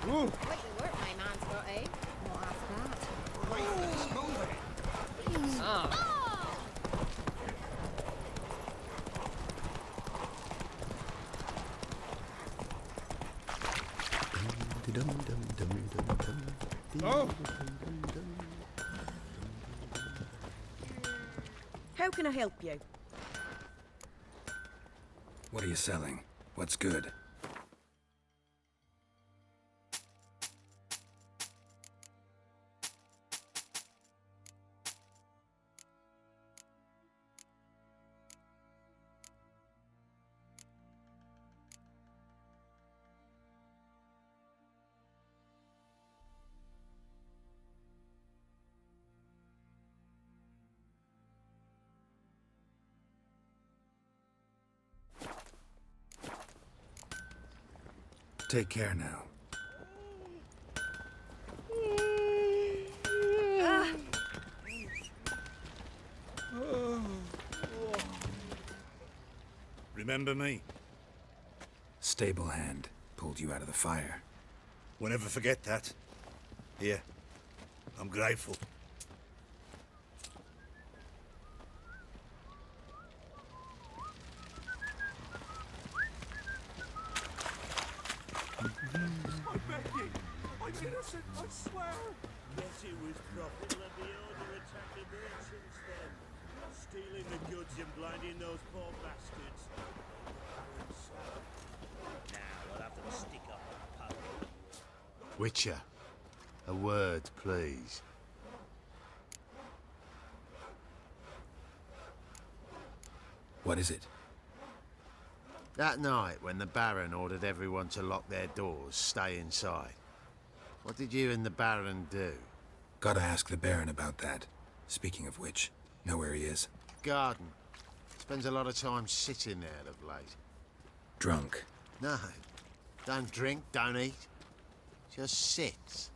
Wait, they weren't my man's got, eh? Not after that. Oh! How can I help you? What are you selling? What's good? Take care now. Remember me? Stable hand pulled you out of the fire. We'll never forget that. Here, I'm grateful. I'm innocent, I swear! Yes, it was proper. Let the order attack the village since then. Stealing the goods and blinding those poor bastards. Now we'll have them stick up a pole. Witcher, a word, please. What is it? That night when the Baron ordered everyone to lock their doors, stay inside. What did you and the Baron do? Gotta ask the Baron about that. Speaking of which, know where he is? Garden. Spends a lot of time sitting there of late. Drunk. No. Don't drink, don't eat. Just sits.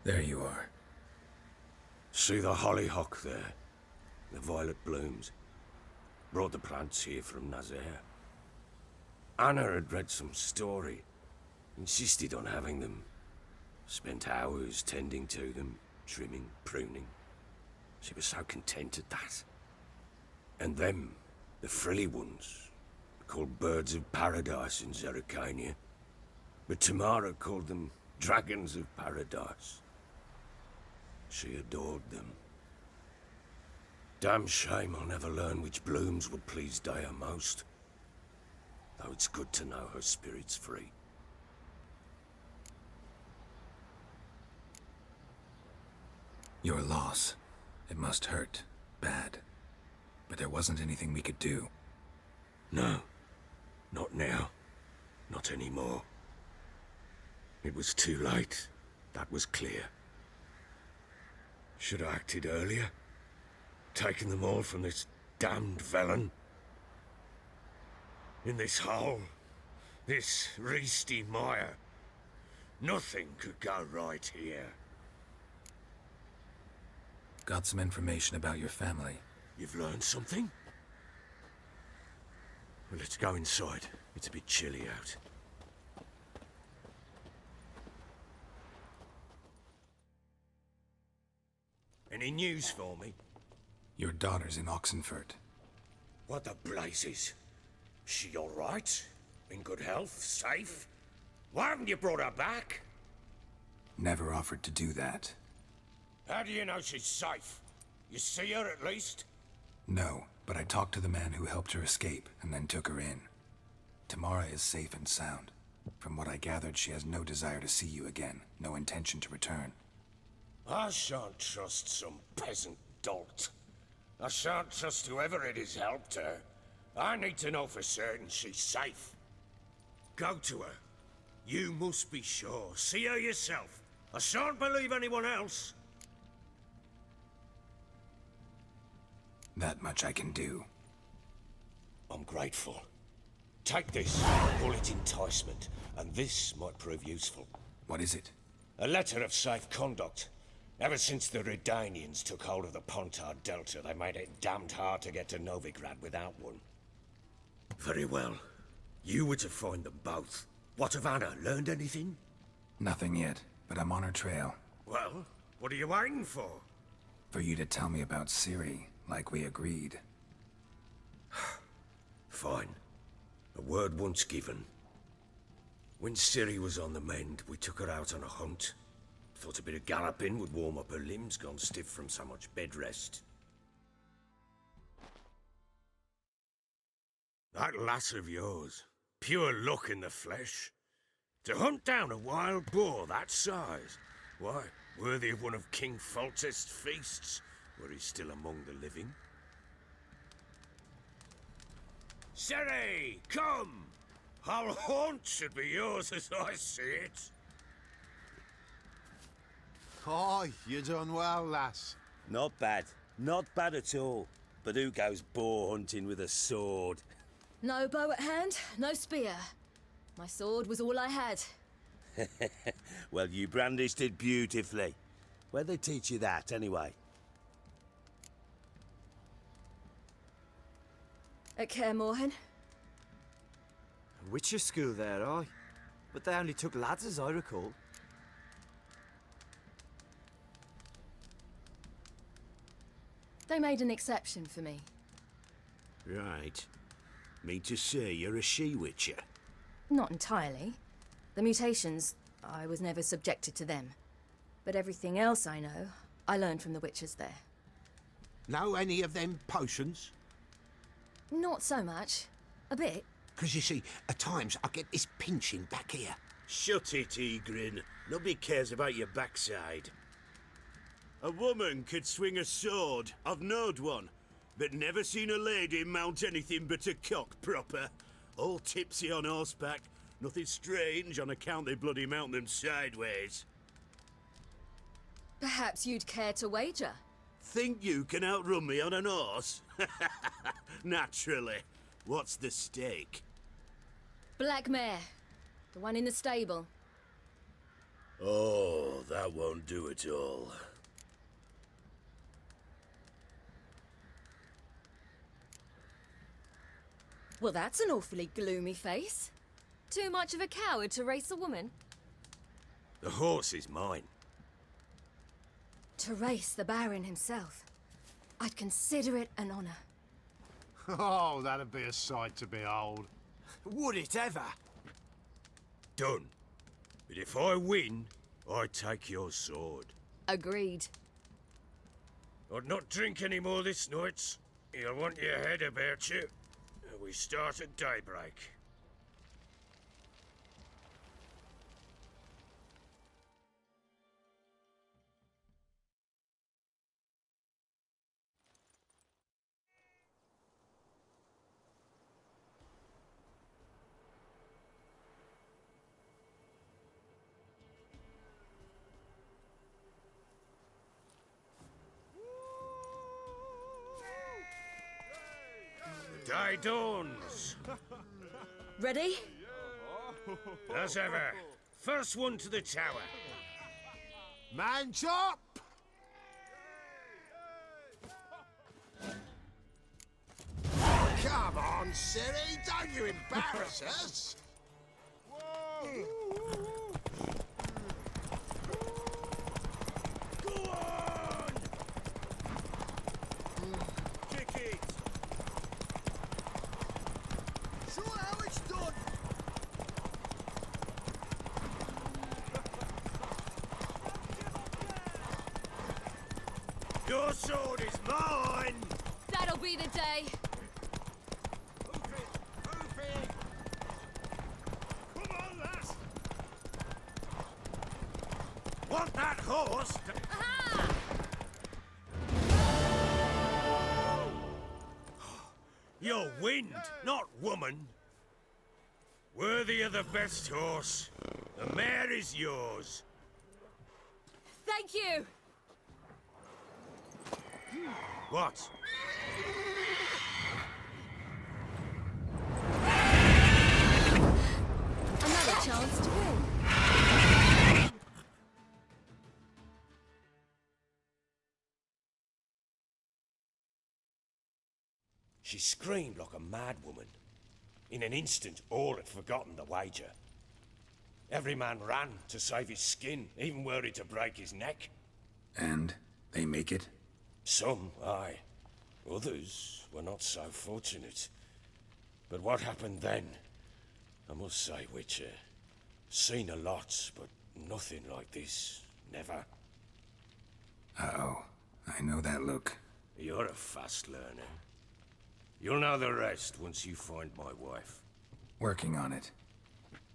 There you are. See the hollyhock there? The violet blooms. Brought the plants here from Nazaire. Anna had read some story. Insisted on having them. Spent hours tending to them, trimming, pruning. She was so content at that. And them, the frilly ones, called birds of paradise in Zerrikania. But Tamara called them dragons of paradise. She adored them. Damn shame I'll never learn which blooms would please Daya most. Though it's good to know her spirit's free. Your loss. It must hurt. Bad. But there wasn't anything we could do. No. Not now. Not anymore. It was too late. That was clear. Should have acted earlier. Taken them all from this damned felon. In this hole. This reesty mire. Nothing could go right here. Got some information about your family. You've learned something? Well, let's go inside. It's a bit chilly out. Any news for me? Your daughter's in Oxenford. What the blazes? She all right? In good health? Safe? Why haven't you brought her back? Never offered to do that. How do you know she's safe? You see her at least? No, but I talked to the man who helped her escape and then took her in. Tamara is safe and sound. From what I gathered, she has no desire to see you again, no intention to return. I shan't trust some peasant dolt. I shan't trust whoever it is helped her. I need to know for certain she's safe. Go to her. You must be sure. See her yourself. I shan't believe anyone else. That much I can do. I'm grateful. Take this, call it enticement, and this might prove useful. What is it? A letter of safe conduct. Ever since the Redanians took hold of the Pontar Delta, they made it damned hard to get to Novigrad without one. Very well. You were to find them both. What of Anna? Learned anything? Nothing yet, but I'm on her trail. Well, what are you waiting for? For you to tell me about Ciri, like we agreed. Fine. A word once given. When Ciri was on the mend, we took her out on a hunt. Thought a bit of galloping would warm up her limbs, gone stiff from so much bed rest. That lass of yours, pure luck in the flesh. To hunt down a wild boar that size, why, worthy of one of King Foltest's feasts, were he still among the living. Ciri, come! Our haunt should be yours as I see it. Oh, you done well, lass. Not bad. Not bad at all. But who goes boar hunting with a sword? No bow at hand, no spear. My sword was all I had. Well, you brandished it beautifully. Where'd they teach you that, anyway? At Kaer Morhen. Witcher school there, aye. But they only took lads, as I recall. They made an exception for me. Right. Mean to say you're a she-witcher? Not entirely. The mutations, I was never subjected to them. But everything else I know, I learned from the witches there. Know any of them potions? Not so much. A bit. 'Cause you see, at times I get this pinching back here. Shut it, Egrin. Nobody cares about your backside. A woman could swing a sword. I've knowed one. But never seen a lady mount anything but a cock proper. All tipsy on horseback. Nothing strange on account they bloody mount them sideways. Perhaps you'd care to wager? Think you can outrun me on an horse? Naturally. What's the stake? Black mare. The one in the stable. Oh, that won't do it all. Well, that's an awfully gloomy face. Too much of a coward to race a woman? The horse is mine. To race the Baron himself. I'd consider it an honor. Oh, that'd be a sight to behold. Would it ever? Done. But if I win, I take your sword. Agreed. I'd not drink any more this night. You'll want your head about you. We start at daybreak. Day dawns. Ready? As ever. First one to the tower. Man chop! Come on, Ciri, don't you embarrass us! Go on! Your sword is mine! That'll be the day. Move it! Move it! Come on, lass! Want that horse? Aha! You're wind, not woman. Worthy of the best horse. The mare is yours. Thank you. What? Another chance to win. She screamed like a mad woman. In an instant, all had forgotten the wager. Every man ran to save his skin, even were he to break his neck. And they make it? Some, aye. Others were not so fortunate. But what happened then? I must say, Witcher, seen a lot, but nothing like this. Never. Uh-oh. I know that look. You're a fast learner. You'll know the rest once you find my wife. Working on it.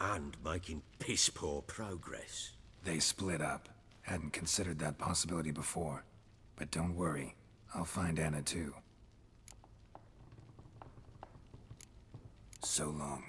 And making piss-poor progress. They split up. Hadn't considered that possibility before. But don't worry. I'll find Anna too. So long.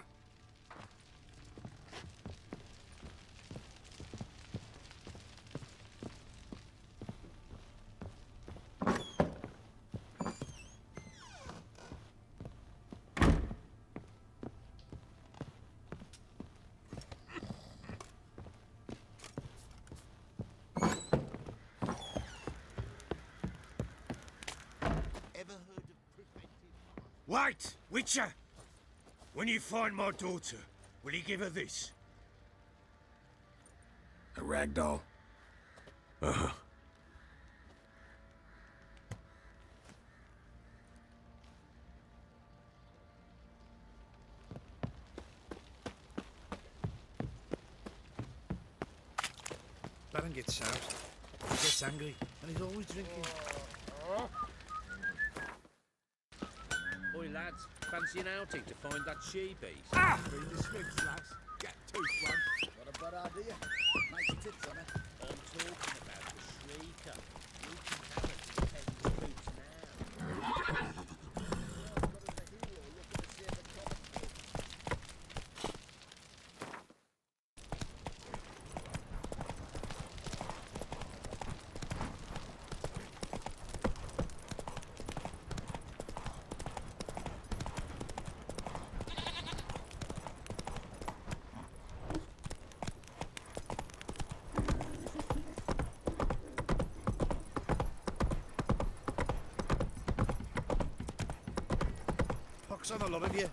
Wait, Witcher! When you find my daughter, will you give her this? A rag doll? Uh-huh. Baron gets out. He gets angry, and he's always drinking. Oi lads, fancy an outing to find that she-beast? Ah! Bring the swigs, lads. Get tooth one. Got a bad idea. Make your tits on it. I'm talking about the shrieker. You can have it to Teddy's boots now. Pox on a lot of you.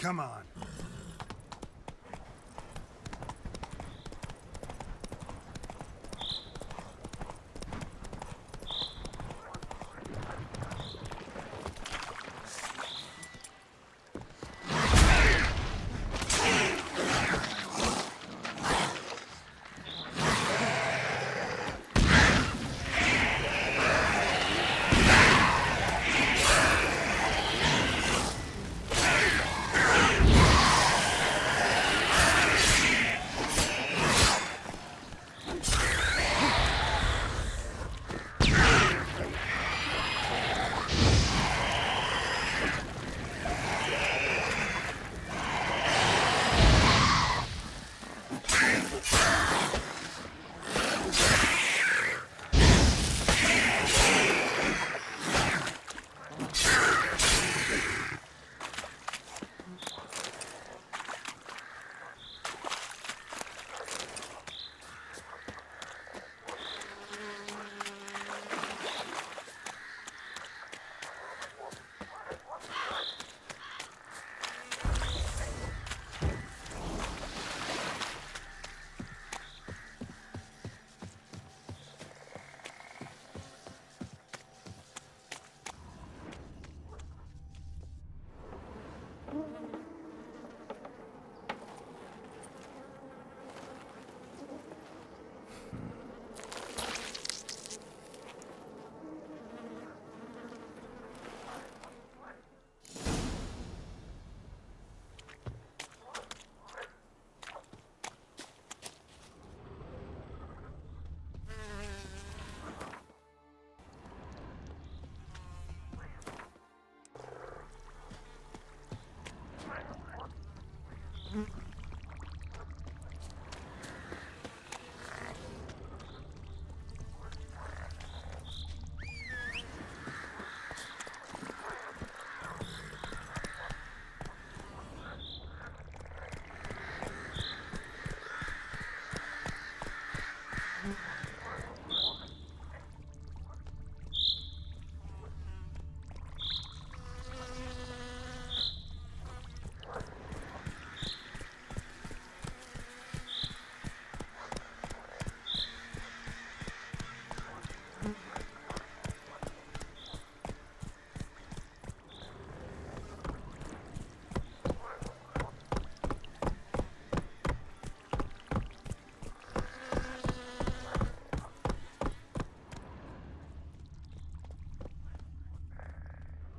Come on.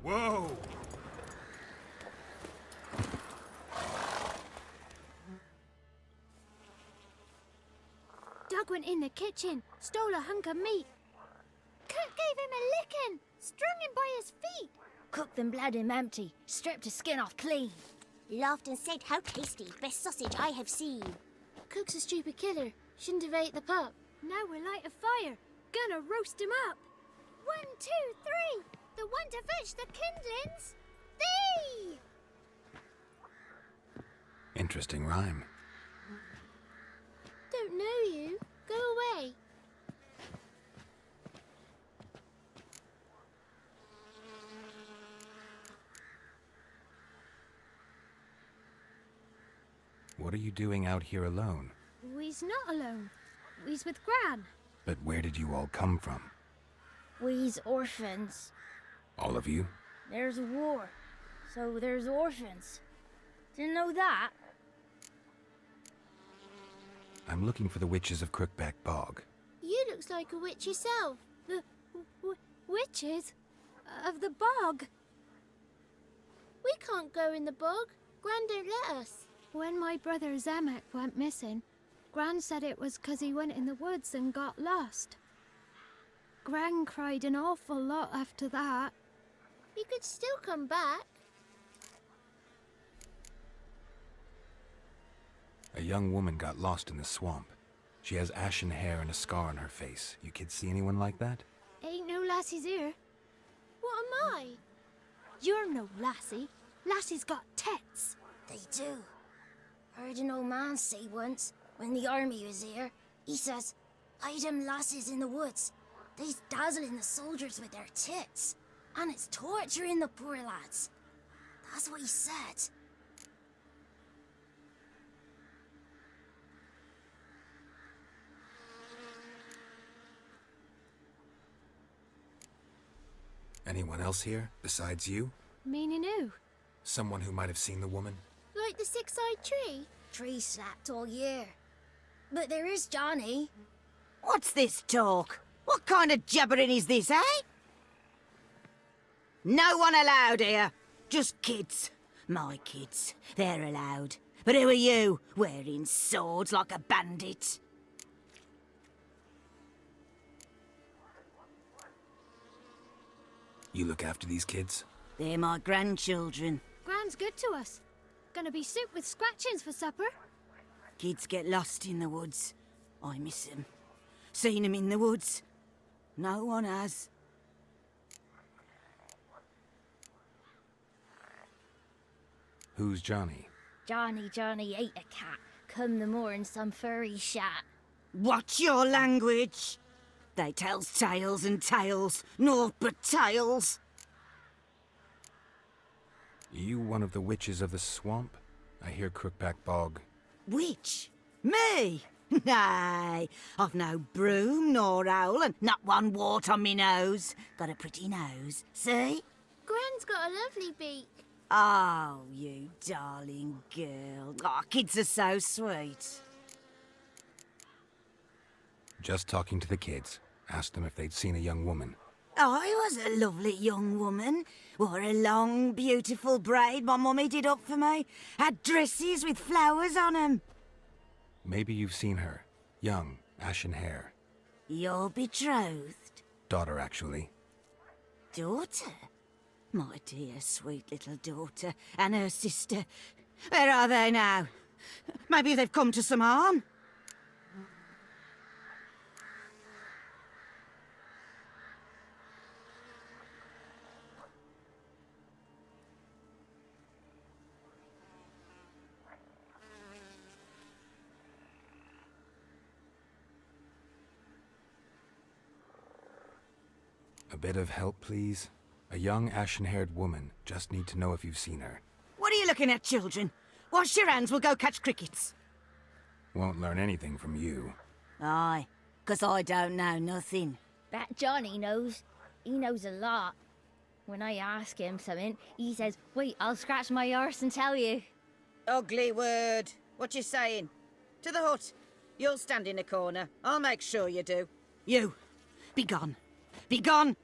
Whoa! Doug went in the kitchen, stole a hunk of meat. Cook gave him a licking, strung him by his feet. Cooked and bled him empty, stripped his skin off clean. Laughed and said, "How tasty, best sausage I have seen." Cook's a stupid killer, shouldn't have ate the pup. Now we'll light a fire, gonna roast him up. 1, 2, 3, the one to fetch the kindlings. Thee! Interesting rhyme. Don't know you. Go away. What are you doing out here alone? We's not alone. We's with Gran. But where did you all come from? We's orphans. All of you? There's a war, so there's orphans. Didn't know that? I'm looking for the witches of Crookback Bog. You looks like a witch yourself. The witches of the bog. We can't go in the bog. Gran don't let us. When my brother Zemek went missing, Gran said it was 'cause he went in the woods and got lost. Gran cried an awful lot after that. He could still come back. A young woman got lost in the swamp. She has ashen hair and a scar on her face. You kids see anyone like that? Ain't no lassies here. What am I? You're no lassie. Lassie's got tits. They do. Heard an old man say once, when the army was here, he says, "Hide them lasses in the woods. They's dazzling the soldiers with their tits. And it's torturing the poor lads." That's what he said. Anyone else here besides you? Meaning who? Someone who might have seen the woman? Like the six-eyed tree? Tree slapped all year. But there is Johnny. What's this talk? What kind of jabbering is this, eh? No one allowed here. Just kids. My kids. They're allowed. But who are you, wearing swords like a bandit? You look after these kids? They're my grandchildren. Gran's good to us. Gonna be soup with scratchings for supper. Kids get lost in the woods. I miss them. Seen them in the woods. No one has. Who's Johnny? Johnny ate a cat. Come the moor in some furry shat. Watch your language. They tells tales and tales, naught but tales. You one of the witches of the swamp? I hear Crookback Bog. Witch? Me? Nay, I've no broom nor owl and not one wart on me nose. Got a pretty nose, see? Gran's got a lovely beak. Oh, you darling girl. Oh, kids are so sweet. Just talking to the kids. Asked them if they'd seen a young woman. I was a lovely young woman. Wore a long, beautiful braid my mummy did up for me. Had dresses with flowers on 'em. Maybe you've seen her. Young, ashen hair. You're betrothed? Daughter, actually. Daughter? My dear, sweet little daughter. And her sister. Where are they now? Maybe they've come to some harm? A bit of help, please? A young, ashen-haired woman. Just need to know if you've seen her. What are you looking at, children? Wash your hands, we'll go catch crickets. Won't learn anything from you. Aye, 'cause I don't know nothing. That Johnny knows. He knows a lot. When I ask him something, he says, wait, I'll scratch my arse and tell you. Ugly word. What you saying? To the hut. You'll stand in a corner. I'll make sure you do. You, be gone. Be gone,